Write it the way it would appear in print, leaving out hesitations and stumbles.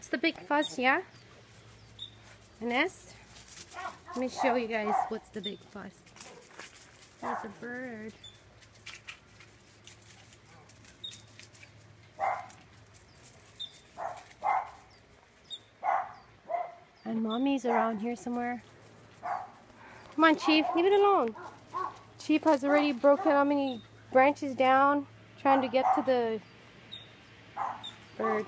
What's the big fuss, yeah? A nest? Let me show you guys what's the big fuss. There's a bird. And Mommy's around here somewhere. Come on, Chief, leave it alone. Chief has already broken how many branches down trying to get to the bird.